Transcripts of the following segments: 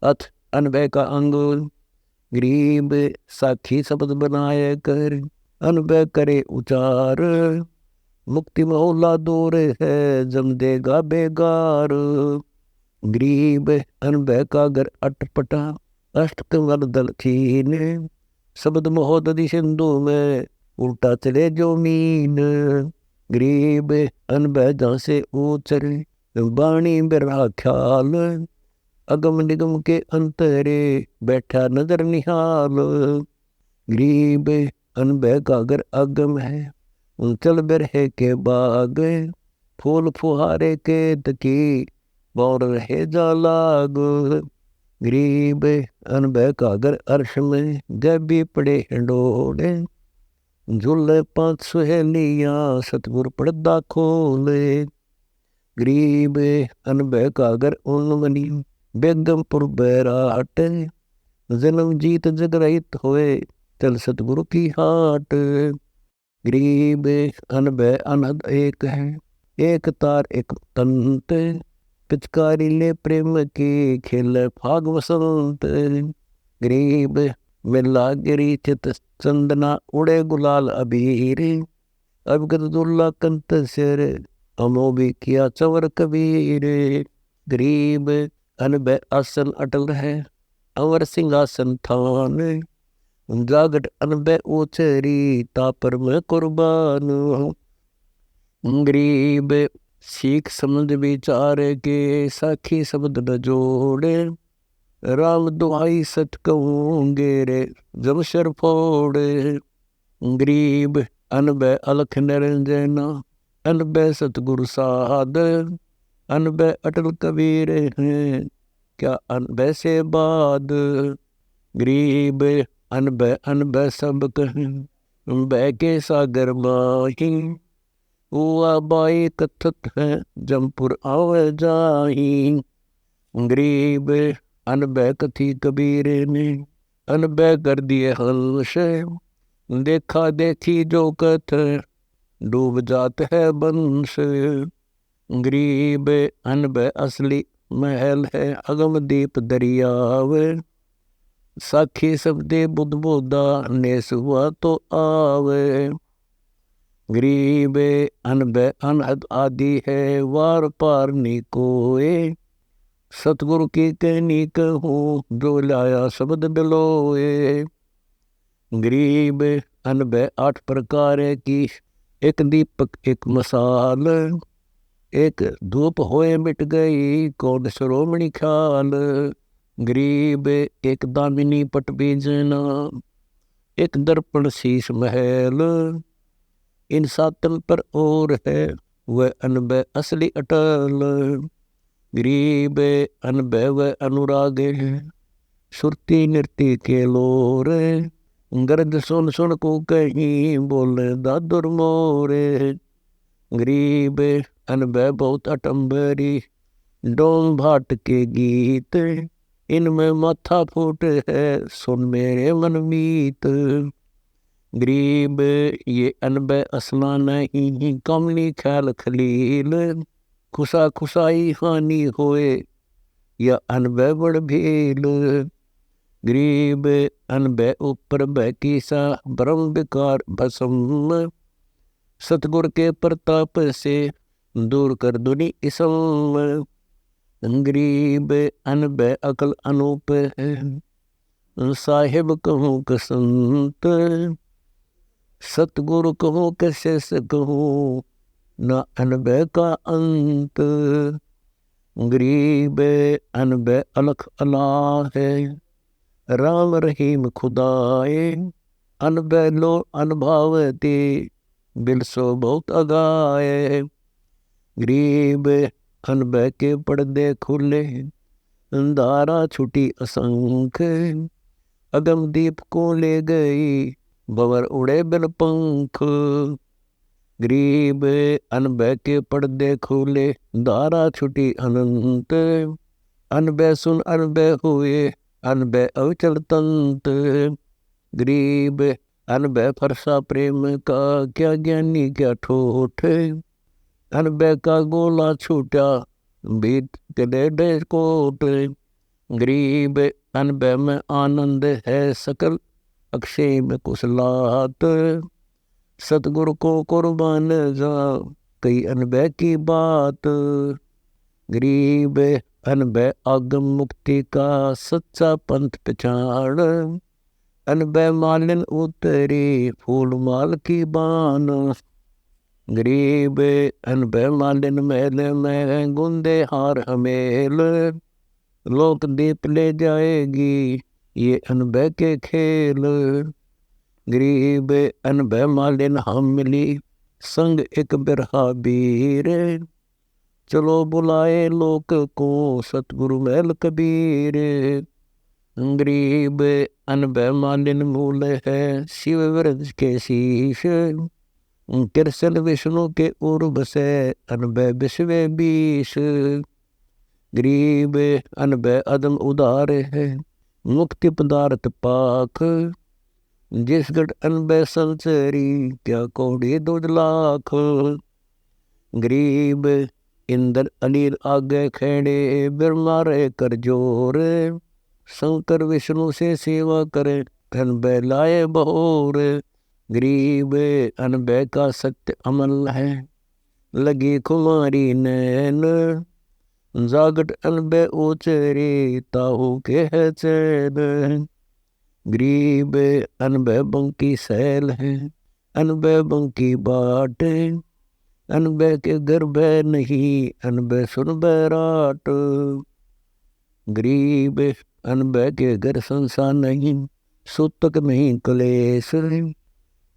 अथ अनभय का अंग। गरीब साखी शब्द बनाए कर, अनभय करे उचार। मुक्ति मोहल्ला दूर है, जम देगा बेगार। गरीब अनभय का घर अटपटा, अष्ट कंवल दल छीने। शब्द महोदधि सिंधु में, उल्टा चले जो मीन। गरीब अनभय जहाँ से उचरे, बाणी बिरहा ख्याल। अगम निगम के अंतरे, बैठा नजर निहाल। गरीब अनभय का घर अगम है, चल बिरहे के बाग। फूल फुहारे के तकी, बौर रहे जा लाग। गरीब अनभय का घर अर्श में, जब भी पड़े हिंडोले। झूले पांच सुहेलियां, सतगुर पर्दा खोले। गरीब अनभय का घर उन्मनी, बेगमपुर बैराट। जन्म जीत जग रहित होए, चल सतगुरु की हाट। गरीब अनभय अनहद एक है, एक तार एक तंत। पिचकारी ले प्रेम की, खेल फाग वसंत। गरीब मिला गिरी चित चंदना, उड़े गुलाल अबीर। अबगत दुल्ला कंत सिर, अमो भी किया चवर कबीर। गरीब अनभय आसन अटल है, अवर सिंहासन थान। जागट अनभय उचरी, तापर में कुर्बान। गरीब सीख समझ विचार के, साखी शब्द न जोड़े। राम दुहाई सच कहूँगे रे, जब शर फोड़े। गरीब अनभय अलख निरंजना, अनभय सतगुरु साध। अनभय अटल कबीर हैं, क्या अनभय से बाद। गरीब अनभय अनभय सब कहें, बह के सागर माही। हुआ बाई कथत है, जमपुर आवे जाही। गरीब अनभय कथी कबीर ने, अनभय कर दिए हंस। देखा देखी जो कथ, डूब जात है बंश। गरीब अनभय असली महल है, अगम दीप दरियाव। साखी शब्दे बुध बोधा, नेस हुआ तो आवे। गरीब अनभय अनहद आदि है, वार पार नी कोए। सतगुरु की कहनी कहूँ, जो लाया शब्द बिलोए। गरीब अनभय आठ प्रकार की, एक दीपक एक मसाल। एक धूप होए मिट गई, कौन श्रोमणी ख्याल। गरीब एक दामिनी पट बीजना, एक दर्पण शीश महल। इन सातन पर और है, वह अनभय असली अटल। गरीब अनभय वह अनुराग है, सुरती नृत्य के लोर। गरज सुन सुन को कहीं, बोले दादुर मोरे। गरीब अनभय बहुत अटम्बरी, डोम भाट के गीत। इनमें माथा फूट है, सुन मेरे मन मीत। गरीब ये अनभय असला नहीं, कमली ख्याल खलील। खुशा खुशाई हानि होए, या अनभय बड़ भील। गरीब अनभय ऊपर भय कीसा, ब्रह्म विकार भस्म। सतगुर के प्रताप से, दूर कर दुनि इसम। गरीब अनभय अकल अनूप है, साहिब कहूँ कसंत। सतगुरु कहूँ कशेष कहूँ, न अनभय का अंत। गरीब अनभय अलख अला है, राम रहीम खुदाए। अनभय लो अनभावती, बिलसो बहुत अगाए। गरीब अनभय के पर्दे खुले, धारा छुटी असंख्य। अगम दीप को ले गई, भंवर उड़े बिन पंख। गरीब अनभय के पर्दे खुले, धारा छुटी अनंत। अनभय सुन अनभय हुए, अनभय अविचल तंत। गरीब अनभय फरसा प्रेम का, क्या ज्ञानी क्या ठोठ। अनभय का गोला छूटा, बीत चले डेढ़ कोट। गरीब अनबह में आनंद है सकल, अक्षय में कुशलात। सतगुरु को कुर्बान जा कई अनबह की बात। गरीब अनबह आगम मुक्ति का सच्चा पंथ पहचान। अनबह मालिन उतरी फूल माल की बान। गरीब अनबह मालिन महल में गुंदे हार हमेल। लोक दीप ले जाएगी ये अनबह के खेल। गरीब अनबह मालिन हम मिली संग एक बिरहा बीर। चलो बुलाए लोक को सतगुरु महल कबीर। गरीब अनबह मालिन मूल है शिव व्रज के शीश। कृष्ण विष्णु के उर्व से अनबह विश्व बीस। गरीब अनबह अदम उदार है मुक्ति पदार्थ पाक। जिस गढ़ अनबह संचरी क्या कौड़ी 2 लाख। गरीब इंद्र अनिल आगे खेड़े ब्रह्मा रे कर जोर। शंकर विष्णु से सेवा करे अनबह लाए बहोर। गरीब अनबह का सत्य अमल है लगी कुमारी नैन। जागट अनबह उचरे ताहू के है चैन। गरीब अनबह बंकी सैल है अनबह बंकी बाट। अनबह के घर बह नहीं अनबह सुन बैराट। गरीब अनबह के घर संसार नहीं सूतक नहीं कलेश।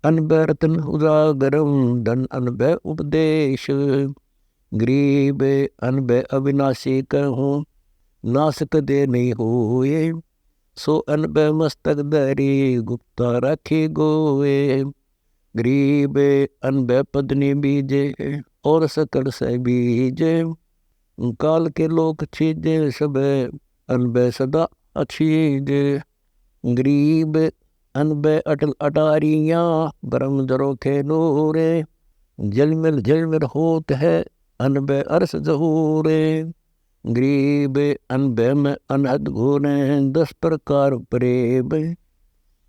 अनबह रतन उजागरम धन अनबह उपदेश। गरीब अनबह अविनाशी कहूँ नासक दे नहीं होए। सो अनबह मस्तक धरी गुप्ता रखी गोए। गरीब अनबह पत्नी बीजे और सकल से बीजे। काल के लोक छीजे सब अनबह सदा अच्छीजे। गरीब अनबह अटल अटारियाँ ब्रह्म जरो के नूरे। झलमिल होत है अनबह अरस जहूरे। गरीब अनबह में अनहद घूरे 10 प्रकार प्रेम।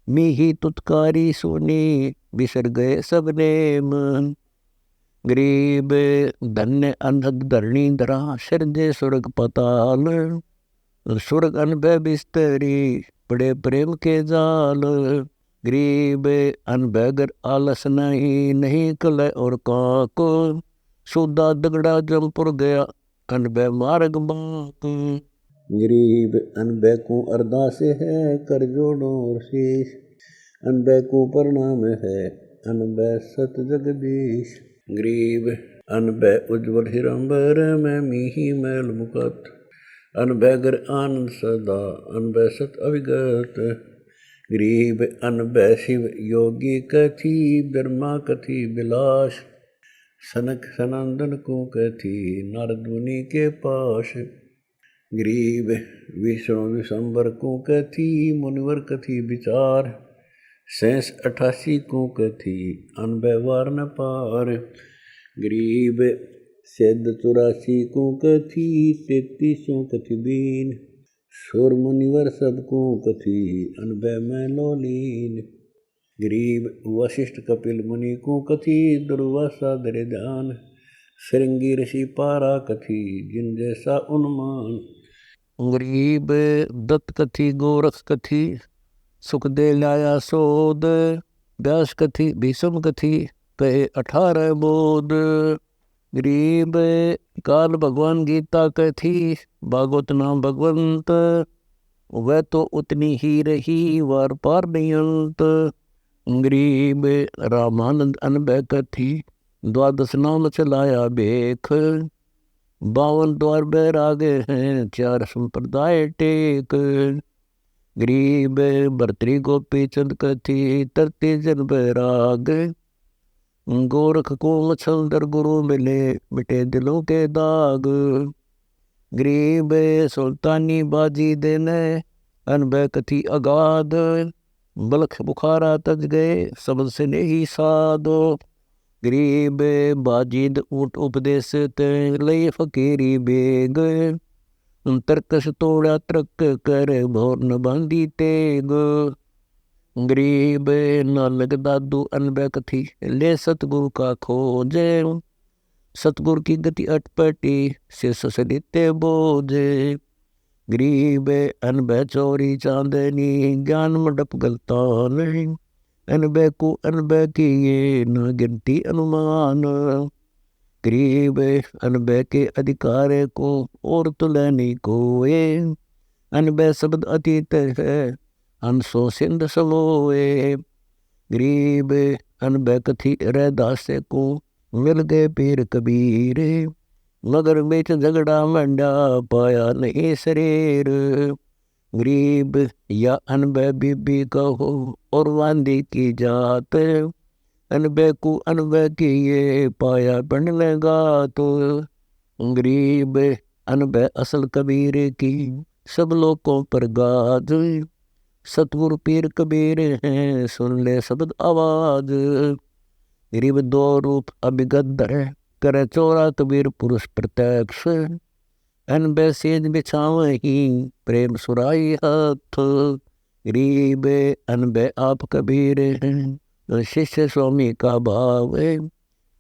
मीही तुतकारी सुनी बिसर गए सब नेम। गरीब धन्य अनहद धरणी धरा सिरजे स्वर्ग पताल। स्वर्ग अनबह बिस्तरी बड़े प्रेम के जाल। गरीब अनबह गर आलस नहीं कल और काको। सुदा दगड़ा जमपुर गया अनबह मार्ग बाक। गरीब अनबह को अरदास है कर जोड़ो शीश। अनबह को प्रणाम है अनबह सत जगदीश। गरीब अनबह उज्ज्वल हिरंबर में मीही मैल मुकत। अनबह गर आनंद सदा अनबह सत अविगत। गरीब अनबह शिव योगी कथी ब्रह्मा कथी बिलास। सनक सनंदन को कथी नारद मुनि के पास। गरीब विष्णु विशंबर को कथी मुनिवर कथी विचार। 88 को कथी अनबह वार न पार। गरीब 84 को कथी 33 कथी बीन। सुर मुनिवर सबको कथी अनबह में लोलीन। गरीब वशिष्ठ कपिल मुनि को कथी दुर्वासा दरे ध्यान। श्रृंगी ऋषि पारा कथी जिन जैसा उन्मान। गरीब दत्त कथी गोरख कथी सुख दे लाया सोद। व्यास कथी भीष्म कथी कहे 18 बोध। गरीब काल भगवान गीता कथी भागवत नाम भगवंत। वह तो उतनी ही रही वार पार नहीं अंत। गरीब रामानंद अनबह कथी 12 नाम चलाया बेख। 52 द्वार बैरागे हैं 4 संप्रदाय टेक। गरीब भर्तरी गोपी चंद कथी 33 जन बैराग। गोरख को मछलदर गुरु मिले मिटे दिलों के दाग। गरीब सुल्तानी बाजी देने अनबह कथी अगाध। बलख बुखारा तज गए सबद से नहीं साधो। गरीब बाजीद ऊट उपदेश ते लई फकीरी बेग। तरकस तोड़ा तरक कर भोर न बांधी तेग। गरीब न लगदा दू अनबै कथी ले सतगुरु का खोजे। सतगुरु की गति अटपटी से ससलिते बोझे। गरीब अनबै चोरी चांदनी ज्ञान मंडप गलतान। अनबै को अनबै की ये न गिनती अनुमान। गरीब अनबै के अधिकार को और तुले नहीं कोए। अनबै शब्द अतीत है अनसो सिंध समोए। गरीब अनबै कथी रैदास को मिल गए पीर कबीर। मगर बेच झगड़ा मंडा पाया नहीं शरीर। गरीब या अनबै बीबी कहो और वांदी की जात। अनबै को अनबै की ये पाया बन लेगा तो। गरीब अनबै असल कबीर की सब लोगों पर गाज। सतगुरु पीर कबीर हैं सुन ले शब्द आवाज। गरीब दो रूप अभिगत है करे चोरा कबीर पुरुष प्रत्यक्ष। अनबै सेज बिछावही प्रेम सुराई हाथ। गरीब अनबै आप कबीर हैं शिष्य स्वामी का भाव।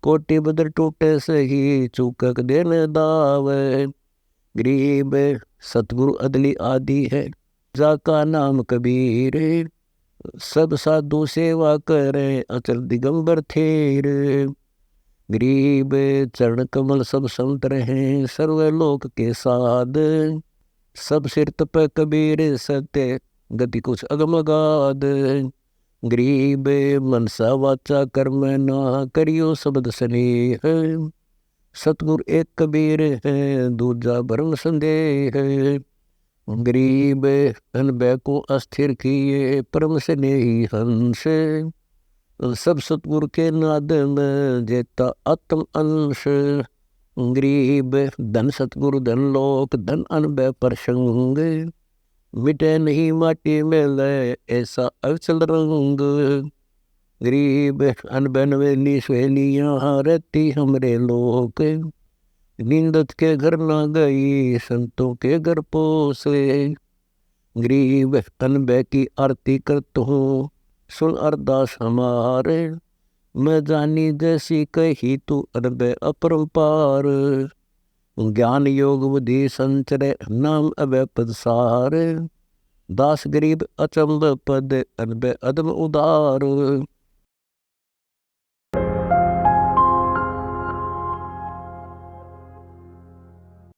कोटि बदर टूटे सही चूकक देने दाव। गरीब सतगुरु अदली आदि है जाका नाम कबीर। सब साधु सेवा करे अचल दिगंबर थेर। गरीब चरण कमल सब संत रहे सर्वलोक के साध। सब सिर तप कबीर सत्य गति कुछ अगमगाद। गरीब मनसा वाचा कर्म ना करियो शब्द स्नेह। सतगुरु एक कबीर है दूजा भरम संदेह। गरीब अनबै को अस्थिर किए परम स्नेही हंस। सब सतगुरु के नाद में जेता आत्म अंश। गरीब धन सतगुरु धन लोक धन अनबै प्रसंग। मिटे नहीं माटी में ले ऐसा अवचल रंग। गरीब अनबै नवेली सहेलियाँ रहती हमरे लोक। नींदत के घर ना गई संतों के घर पोसे। गरीब अनबै की आरती करता हूँ सुन अरदास हमारे। मैं जानी जैसी कही तू अनबै अपरंपार। ज्ञान योग बुद्धि संचरे नाम अभय पद सार। दास गरीब अचंब पद अनबै अदम उदार।